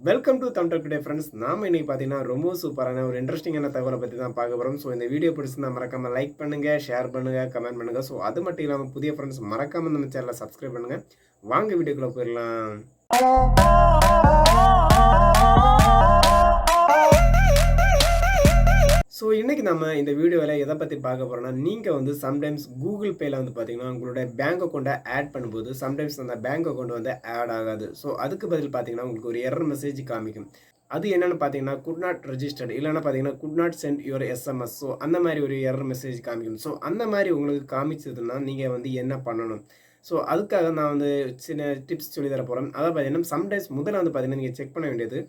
Welcome to Tamil today friends. நாம இன்னைக்கு பார்த்தீங்கன்னா ரொம்ப சூப்பரான ஒரு இன்ட்ரெஸ்டிங்கான தகவலை பற்றி தான் பார்க்க போகிறோம். ஸோ இந்த வீடியோ பிடிச்சிருந்தா மறக்காம லைக் பண்ணுங்க, ஷேர் பண்ணுங்க, கமெண்ட் பண்ணுங்க. ஸோ அது மட்டும் இல்லாமல் புதிய ஃப்ரெண்ட்ஸ் மறக்காம நம்ம சேனலை சப்ஸ்கிரைப் பண்ணுங்க. வாங்க வீடியோக்குள்ள போயிடலாம். ஸோ இன்னைக்கு நம்ம இந்த வீடியோவில் எதை பற்றி பார்க்க போகிறோம்னா, நீங்கள் வந்து சம்டைம்ஸ் கூகுள் பேயில் வந்து பார்த்தீங்கன்னா உங்களோட பேங்க் அக்கௌண்ட்டை ஆட் பண்ணும்போது சம்டைம்ஸ் அந்த பேங்க் அக்கௌண்ட் வந்து ஆட் ஆகாது. ஸோ அதுக்கு பதில் பார்த்தீங்கன்னா உங்களுக்கு ஒரு எரர் மெசேஜ் காமிக்கும். அது என்னென்னு பார்த்தீங்கன்னா குட் நாட் ரெஜிஸ்டர்ட் இல்லைன்னா பார்த்தீங்கன்னா could not send your SMS. So அந்த மாதிரி ஒரு எரர் மெசேஜ் காமிக்கும். ஸோ அந்த மாதிரி உங்களுக்கு காமிச்சதுன்னா நீங்கள் வந்து என்ன பண்ணணும்? ஸோ அதுக்காக நான் வந்து சின்ன டிப்ஸ் சொல்லி தர போகிறேன். அதாவது பார்த்தீங்கன்னா சம்டைம்ஸ் முதல்ல வந்து பார்த்தீங்கன்னா நீங்கள் செக் பண்ண வேண்டியது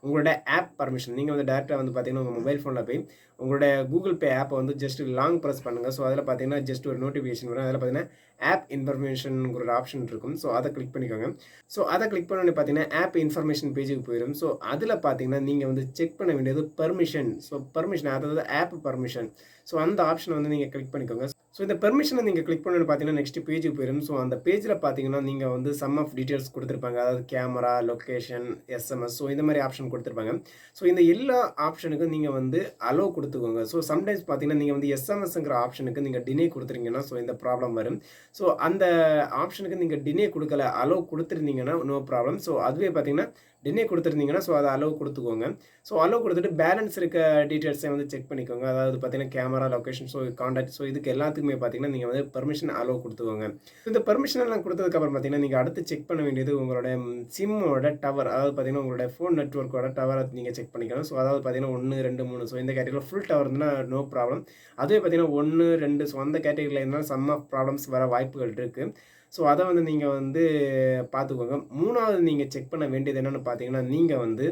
உங்களோட ஆப் பர்மிஷன். நீங்கள் வந்து டேரெக்டாக வந்து பார்த்தீங்கன்னா உங்கள் மொபைல் ஃபோனில் போய் உங்களோட கூகுள் பே ஆப்பை வந்து ஜஸ்ட் லாங் ப்ரெஸ் பண்ணுங்கள். ஸோ அதில் பார்த்தீங்கன்னா ஜஸ்ட் ஒரு நோட்டிஃபிகேஷன் வரும். அதில் பார்த்தீங்கன்னா ஆப் இன்ஃபர்மேஷனுங்கிற ஒரு ஆப்ஷன் இருக்கும். ஸோ அதை கிளிக் பண்ணிக்கோங்க. ஸோ அதை கிளிக் பண்ணோன்னே பார்த்தீங்கன்னா ஆப் இன்ஃபர்மேஷன் பேஜுக்கு போயிடும். ஸோ அதில் பார்த்தீங்கன்னா நீங்கள் வந்து செக் பண்ண வேண்டியது பர்மிஷன். ஸோ பர்மிஷன் அதாவது ஆப் பர்மிஷன். ஸோ அந்த ஆப்ஷனை வந்து நீங்கள் கிளிக் பண்ணிக்கோங்க. ஸோ இந்த பெர்மிஷனை நீங்கள் கிளிக் பண்ணணும்னு பார்த்தீங்கன்னா நெக்ஸ்ட் பேஜுக்கு போயிடும். ஸோ அந்த பேஜில் பார்த்தீங்கன்னா நீங்கள் வந்து சம் ஆஃப் டீட்டெயில்ஸ் கொடுத்துருப்பாங்க. அதாவது கேமரா, லொக்கேஷன், எஸ்எம்எஸ். ஸோ இந்த மாதிரி ஆப்ஷன் கொடுத்துருப்பாங்க. ஸோ இந்த எல்லா ஆப்ஷனுக்கும் நீங்கள் வந்து அலோவ் கொடுத்துக்கோங்க. ஸோ சம்டைம்ஸ் பார்த்தீங்கன்னா நீங்கள் வந்து எஸ்எம்எஸ்ங்கிற ஆப்ஷனுக்கு நீங்கள் டினே கொடுத்துருங்கன்னா ஸோ இந்த ப்ராப்ளம் வரும். ஸோ அந்த ஆப்ஷனுக்கு நீங்கள் டினே கொடுக்கல, அலோவ் கொடுத்துருந்தீங்கன்னா நோ ப்ராப்ளம். ஸோ அதுவே பார்த்தீங்கன்னா டினே கொடுத்துருந்தீங்கன்னா ஸோ அதை அலோவ் கொடுத்துக்கோங்க. ஸோ அலோவ் கொடுத்துட்டு பேலன்ஸ் இருக்க டீட்டெயில்ஸை வந்து செக் பண்ணிக்கோங்க. அதாவது பார்த்தீங்கன்னா camera, location, so contact. So இதுக்கு எல்லாத்துக்குமே பார்த்தீங்கன்னா நீங்கள் வந்து பெர்மிஷன் அலோவ் கொடுத்துக்கோங்க. இந்த பெர்மிஷன் எல்லாம் கொடுத்ததுக்கப்புறம் பார்த்தீங்கன்னா நீங்கள் அடுத்து செக் பண்ண வேண்டியது உங்களோட சிம்மோட டவர். அதாவது பார்த்தீங்கன்னா உங்களோட ஃபோன் நெட்ஒர்க்கோட டவரை நீங்கள் செக் பண்ணிக்கணும். ஸோ அதாவது பார்த்தீங்கன்னா 1, 2, 3. ஸோ இந்த கேட்டகரியில் ஃபுல் டவர் இருந்துன்னா நோ ப்ராப்ளம். அதுவே பார்த்தீங்கன்னா 1, 2. ஸோ அந்த கேட்டகரியில் இருந்தாலும் சம் ஆஃப் ப்ராப்ளம்ஸ் வர வாய்ப்புகள் இருக்குது. ஸோ அதை வந்து நீங்கள் வந்து பார்த்துக்கோங்க. 3வது நீங்கள் செக் பண்ண வேண்டியது என்னென்னு பார்த்தீங்கன்னா நீங்கள் வந்து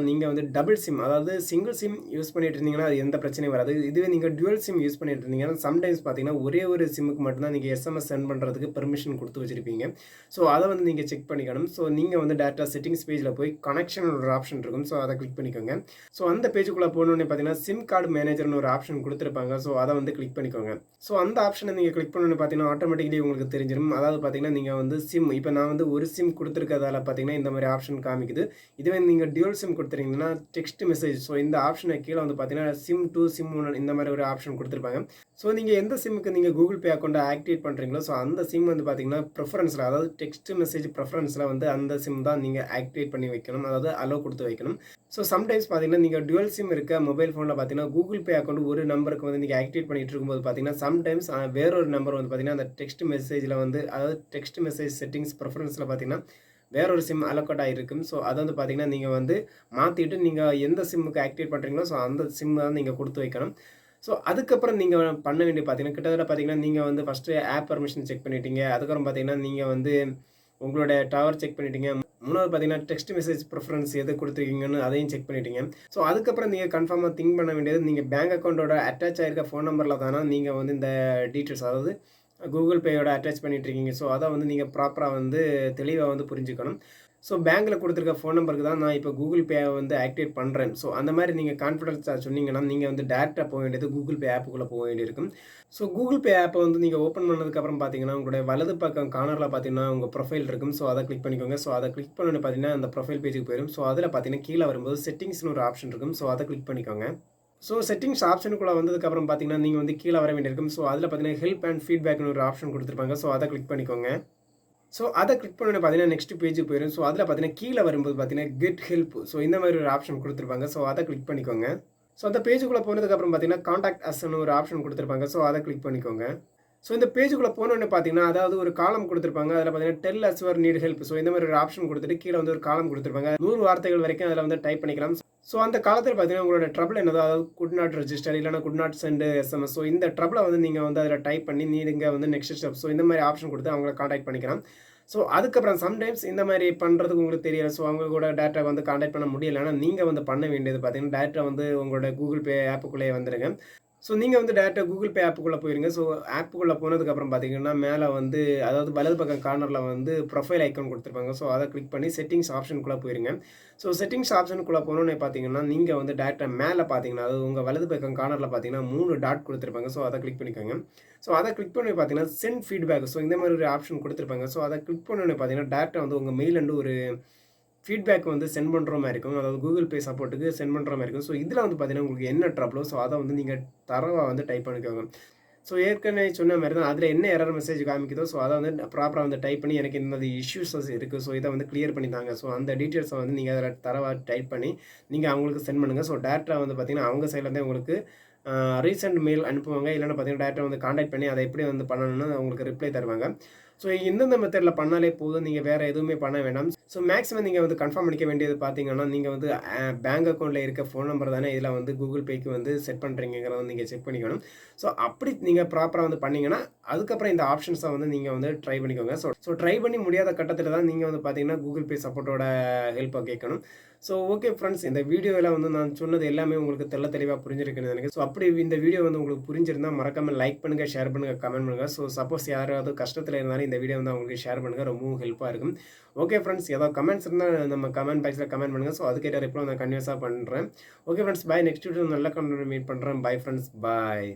நீங்கள் வந்து டபுள் சிம் அதாவது சிங்கிள் சிம் யூஸ் பண்ணிட்டு இருந்தீங்கன்னா அது எந்த பிரச்சனையும் வராது. இதுவே நீங்கள் டுவல் சிம் யூஸ் பண்ணிட்டு இருந்தீங்கன்னா சம்டைம்ஸ் பார்த்தீங்கன்னா ஒரே ஒரு சிம்முக்கு மட்டும்தான் நீங்கள் எஸ்எம்எஸ் சென்ட் பண்ணுறதுக்கு பெர்மிஷன் கொடுத்து வச்சிருப்பீங்க. ஸோ அதை வந்து நீங்கள் செக் பண்ணிக்கணும். ஸோ நீங்கள் வந்து டேரெக்டாக செட்டிங்ஸ் பேஜில் போய் கனெக்ஷன் ஒரு ஆப்ஷன் இருக்கும். ஸோ அதை கிளிக் பண்ணிக்கோங்க. ஸோ அந்த பேஜுக்குள்ளே போனோடனே பார்த்தீங்கன்னா சிம் கார்டு மேனேஜர்னு ஒரு ஆப்ஷன் கொடுத்துருப்பாங்க. ஸோ அதை வந்து கிளிக் பண்ணிக்கோங்க. ஸோ அந்த ஆப்ஷனை நீங்கள் கிளிக் பண்ணோன்னு பார்த்தீங்கன்னா ஆட்டோமேட்டிக்கலி உங்களுக்கு தெரிஞ்சிடும். அதாவது பார்த்தீங்கன்னா நீங்கள் வந்து சிம் இப்போ நான் வந்து ஒரு சிம் கொடுத்துருக்கதால பார்த்தீங்கன்னா இந்த மாதிரி ஆப்ஷன் காமிக்குது. இதுவே நீங்கள் டியூல் சிம் கொடுத்துருங்கன்னா டெக்ஸ்ட் மெசேஜ். ஸோ இந்த ஆப்ஷனை கீழே வந்து பார்த்தீங்கன்னா சிம் 2, சிம் 1 இந்த மாதிரி ஒரு ஆப்ஷன் கொடுத்துருப்பாங்க. ஸோ நீங்கள் எந்த சிம்முக்கு நீங்கள் கூகுள் பே அக்கௌண்ட்டை ஆக்டிவேட் பண்ணுறீங்களோ ஸோ அந்த சிம் வந்து பார்த்தீங்கன்னா ப்ரிஃபரன்ஸில் அதாவது டெக்ஸ்ட் மெசேஜ் ப்ரிஃபரன்ஸில் வந்து அந்த சிம் தான் நீங்கள் ஆக்டிவேட் பண்ணி வைக்கணும். அதாவது அலோவ் கொடுத்து வைக்கணும். ஸோ சம்டைம்ஸ் பார்த்தீங்கன்னா நீங்கள் டுவல் சிம் இருக்க மொபைல் ஃபோனில் பார்த்தீங்கன்னா கூகுள் பே அக்கௌண்ட் ஒரு நம்பருக்கு வந்து நீங்கள் ஆக்டிவேட் பண்ணிட்டு இருக்கும்போது பார்த்தீங்கன்னா சம்டைம்ஸ் வேறொரு நம்பர் வந்து பார்த்தீங்கன்னா அந்த டெக்ஸ்ட் மெசேஜில் வந்து அதாவது டெக்ஸ்ட் மெசேஜ் செட்டிங்ஸ் ப்ரிஃபரன்ஸில் பார்த்தீங்கன்னா வேறொரு சிம் அலோகேட் ஆகிருக்கும். ஸோ அதை வந்து பார்த்தீங்கன்னா நீங்கள் வந்து மாற்றிட்டு நீங்கள் எந்த சிம்முக்கு ஆக்டிவேட் பண்ணுறீங்களோ ஸோ அந்த சிம் தான் நீங்கள் கொடுத்து வைக்கணும். ஸோ அதுக்கப்புறம் நீங்கள் பண்ண வேண்டிய பார்த்தீங்கன்னா கிட்டத்தட்ட பார்த்தீங்கன்னா நீங்கள் வந்து ஃபஸ்ட்டு ஆப் பர்மிஷன் செக் பண்ணிட்டீங்க. அதுக்கப்புறம் பார்த்தீங்கன்னா நீங்கள் வந்து உங்களோட டவர் செக் பண்ணிட்டீங்க. 3வது பார்த்தீங்கன்னா டெக்ஸ்ட் மெசேஜ் ப்ரிஃபரன்ஸ் எது கொடுத்துருக்கீங்கன்னு அதையும் செக் பண்ணிட்டீங்க. ஸோ அதுக்கப்புறம் நீங்கள் கன்ஃபார்மாக திங்க் பண்ண வேண்டியது நீங்கள் பேங்க் அக்கௌண்ட்டோட அட்டாச் ஆகிருக்க ஃபோன் நம்பரில் தானே நீங்கள் வந்து இந்த டீட்டெயில்ஸ் அதாவது கூகுள் பேயோட அட்டாச் பண்ணிகிட்ருக்கீங்க. ஸோ அதை வந்து நீங்கள் ப்ராப்பராக வந்து தெளிவாக வந்து புரிஞ்சுக்கணும். ஸோ பேங்க்கில் கொடுத்துருக்க ஃபோன் நம்பருக்கு தான் நான் இப்போ கூகுள் பேயை வந்து ஆக்டிவேட் பண்ணுறேன். ஸோ அந்த மாதிரி நீங்கள் கான்ஃபிடன்ஸாக சொன்னீங்கன்னா நீங்கள் வந்து டேரெக்டாக போக வேண்டியது கூகுள் பே ஆப்புக்குள்ளே போக வேண்டியிருக்கும். ஸோ கூகுள் பே ஆப்பை வந்து நீங்கள் ஓப்பன் பண்ணதுக்கப்புறம் பார்த்தீங்கன்னா உங்களுடைய வலது பக்கம் கார்னரில் பார்த்தீங்கன்னா உங்கள் ப்ரொஃபைல் இருக்கும். ஸோ அதை கிளிக் பண்ணிக்கோங்க. ஸோ அதை கிளிக் பண்ணி பார்த்தீங்கன்னா அந்த ப்ரொஃபைல் பேஜுக்கு போயிடும். ஸோ அதில் பார்த்தீங்கன்னா கீழே வரும்போது செட்டிங்ஸ்னு ஒரு ஆப்ஷன் இருக்கும். ஸோ அதை கிளிக் பண்ணிக்கோங்க. ஸோ செட்டிங்ஸ் ஆப்ஷனுக்குள்ளே வந்ததுக்கப்புறம் பார்த்தீங்கன்னா நீங்கள் வந்து கீழே வர வேண்டியிருக்கும். ஸோ அதில் பார்த்தீங்கன்னா ஹெல்ப் அண்ட் ஃபீட்பேக்னு ஒரு ஆப்ஷன் கொடுத்துருப்பாங்க. ஸோ அதை கிளிக் பண்ணிக்கோங்க. ஸோ அதை கிளிக் பண்ணி பார்த்தீங்கன்னா நெக்ஸ்ட் பேஜுக்கு போயிடும். ஸோ அதில் பார்த்தீங்கன்னா கீழே வரும்போது பார்த்தீங்கன்னா கெட் ஹெல்ப். ஸோ இந்த மாதிரி ஒரு ஆப்ஷன் கொடுத்துருப்பாங்க. ஸோ அதை கிளிக் பண்ணிக்கோங்க. ஸோ அந்த பேஜுக்குள்ளே போனதுக்கப்புறம் பார்த்தீங்கன்னா கான்டாக்ட் அஸ்ன்னு ஒரு ஆப்ஷன் கொடுத்துருப்பாங்க. ஸோ அதை கிளிக் பண்ணிக்கோங்க. ஸோ இந்த பேஜுக்குள்ளே போனோன்னு பார்த்தீங்கன்னா அதாவது ஒரு காலம் கொடுத்துருப்பாங்க. அதில் பார்த்தீங்கன்னா tell us your need help. So இந்த மாதிரி ஒரு ஆப்ஷன் கொடுத்துட்டு கீழே வந்து ஒரு காலம் கொடுத்துருப்பாங்க. 100 வார்த்தைகள் வரைக்கும் அதில் வந்து டைப் பண்ணிக்கலாம். ஸோ அந்த காலத்தில் பார்த்தீங்கன்னா உங்களோட ட்ரபிள் என்னதோ அதாவது குட் நாட் ரெஜிஸ்டர் இல்லைனா could not send SMS. So இந்த ட்ரபிளை வந்து நீங்கள் வந்து அதில் டைப் பண்ணி நீங்கள் வந்து நெக்ஸ்ட் ஸ்டெப். ஸோ இந்த மாதிரி ஆப்ஷன் கொடுத்து அவங்கள கான்டாக்ட் பண்ணிக்கலாம். ஸோ அதுக்கப்புறம் சம்டைம்ஸ் இந்த மாதிரி பண்ணுறதுக்கு உங்களுக்கு தெரியல. ஸோ அவங்க கூட டேட்டா வந்து கான்டாக்ட் பண்ண முடியல. ஆனால் நீங்கள் வந்து பண்ண வேண்டியது பார்த்தீங்கன்னா டேட்டா வந்து உங்களோட கூகுள் பே ஆப்புக்குள்ளேயே வந்துடுங்க. ஸோ நீங்கள் வந்து டேரெக்டாக கூகுள் பே ஆப்புக்குள்ளே போயிருங்க. ஸோ ஆப்புக்குள்ளே போனதுக்கப்புறம் பார்த்தீங்கன்னா மேலே வந்து அதாவது வலது பக்கம் கார்னரில் வந்து ப்ரொஃபைல் ஐக்கான் கொடுத்துருப்பாங்க. ஸோ அதை கிளிக் பண்ணி செட்டிங்ஸ் ஆப்ஷனுக்குள்ளே போயிருங்க. ஸோ செட்டிங்ஸ் ஆப்ஷனுக்குள்ளே போனோன்னே பார்த்தீங்கன்னா நீங்கள் வந்து டேரெக்டாக மேலே பார்த்தீங்கன்னா அதாவது உங்கள் வலது பக்கம் கார்னரில் பார்த்தீங்கன்னா 3 டாட் கொடுத்துருப்பாங்க. ஸோ அதை கிளிக் பண்ணிக்கோங்க. ஸோ அதை கிளிக் பண்ணி பார்த்தீங்கன்னா சென்ட் ஃபீட்பேக். ஸோ இந்த மாதிரி ஒரு ஆப்ஷன் கொடுத்துருப்பாங்க. ஸோ அதை கிளிக் பண்ணோன்னே பார்த்தீங்கன்னா டேரெக்டாக வந்து உங்கள் மெயில் ஒரு ஃபீட்பேக் வந்து சென்ட் பண்ற மாரி இருக்கும். அதாவது Google Pay சப்போர்ட்டுக்கு சென்ட் பண்ற மாரி இருக்கும். ஸோ இதில வந்து பார்த்தீங்கன்னா, உங்களுக்கு என்ன ட்ரபிளோ ஸோ அத வந்து நீங்க தரோவா வந்து டைப் பண்ணிக்கோங்க. ஸோ ஏற்கனவே சொன்ன மாரி தான் அதில என்ன எரர் மெசேஜ் காமிக்குதோ, ஸோ அத வந்து ப்ராப்பரா வந்து டைப் பண்ணி எனக்கு இந்த இஷ்யூஸஸ் இருக்கு. ஸோ இத வந்து கிளியர் பண்ணி தாங்க. ஸோ அந்த டீட்டெயில்ஸ வந்து நீங்க அதில தரோவா டைப் பண்ணி நீங்க அவங்களுக்கு சென்ட் பண்ணுங்க. ஸோ டைரக்ட்டா வந்து பார்த்தீங்கன்னா, அவங்க சைட்லேருந்தே உங்களுக்கு ரீசெண்ட் மெயில் அனுப்புவாங்க. இல்லன்னா பார்த்தீங்கன்னா, டைரக்ட்டா வந்து கான்டாக்ட் பண்ணி அத எப்படி வந்து பண்ணணும்னு உங்களுக்கு ரிப்ளை தருவாங்க. ஸோ இந்தந்த மெத்தட்ல பண்ணாலே போதும். நீங்க வேற எதுவுமே பண்ண வேண்டாம். ஸோ மேக்ஸிமம் நீங்க வந்து கன்ஃபார்ம் பண்ணிக்க வேண்டியது பார்த்தீங்கன்னா, நீங்க வந்து பேங்க் அக்கவுண்ட்ல இருக்க ஃபோன் நம்பர் தானே இதில வந்து Google Payக்கு வந்து செட் பண்றீங்கங்கிறத வந்து நீங்க செக் பண்ணிக்கணும். ஸோ அப்படி நீங்க ப்ராப்பரா வந்து பண்ணீங்கன்னா, அதுக்கப்புறம் இந்த ஆப்ஷன்ஸ வந்து நீங்க வந்து ட்ரை பண்ணிக்கோங்க. ஸோ ட்ரை பண்ணி முடியாத கட்டத்தில தான் நீங்க வந்து பார்த்தீங்கன்னா, Google Pay சப்போர்ட்டோட ஹெல்ப்ப கேட்கணும். ஸோ ஓகே ஃபிரெண்ட்ஸ், இந்த வீடியோல வந்து நான் சொன்னது எல்லாமே உங்களுக்கு தெளிவா புரிஞ்சிருக்குன்னு நெனைக்கிறேன். ஸோ அப்படி இந்த வீடியோ வந்து உங்களுக்கு புரிஞ்சிருந்தா மறக்காம லைக் பண்ணுங்க, ஷேர் பண்ணுங்க, கமெண்ட் பண்ணுங்க. ஸோ சப்போஸ் யாராவது கஷ்டத்தில இருந்தாலும் இந்த வீடியோ வந்து அவங்களுக்கு ஷேர் பண்ணுங்க. ரொம்பவும் ஹெல்ப்பா இருக்கும். ஓகே ஃபிரெண்ட்ஸ், ஏதாவது கமெண்ட்ஸ் இருந்தா நம்ம கமெண்ட் பாக்ஸ்ல கமெண்ட் பண்ணுங்க. ஸோ அதுக்கேற்ற ரிப்ளை நான் கன்டினியூஸா பண்றேன். ஓகே ஃபிரெண்ட்ஸ், பாய். நெக்ஸ்ட் வீடியோ நல்ல கன்டென்ட் மீட் பண்றேன். பாய் ஃபிரெண்ட்ஸ், பாய்.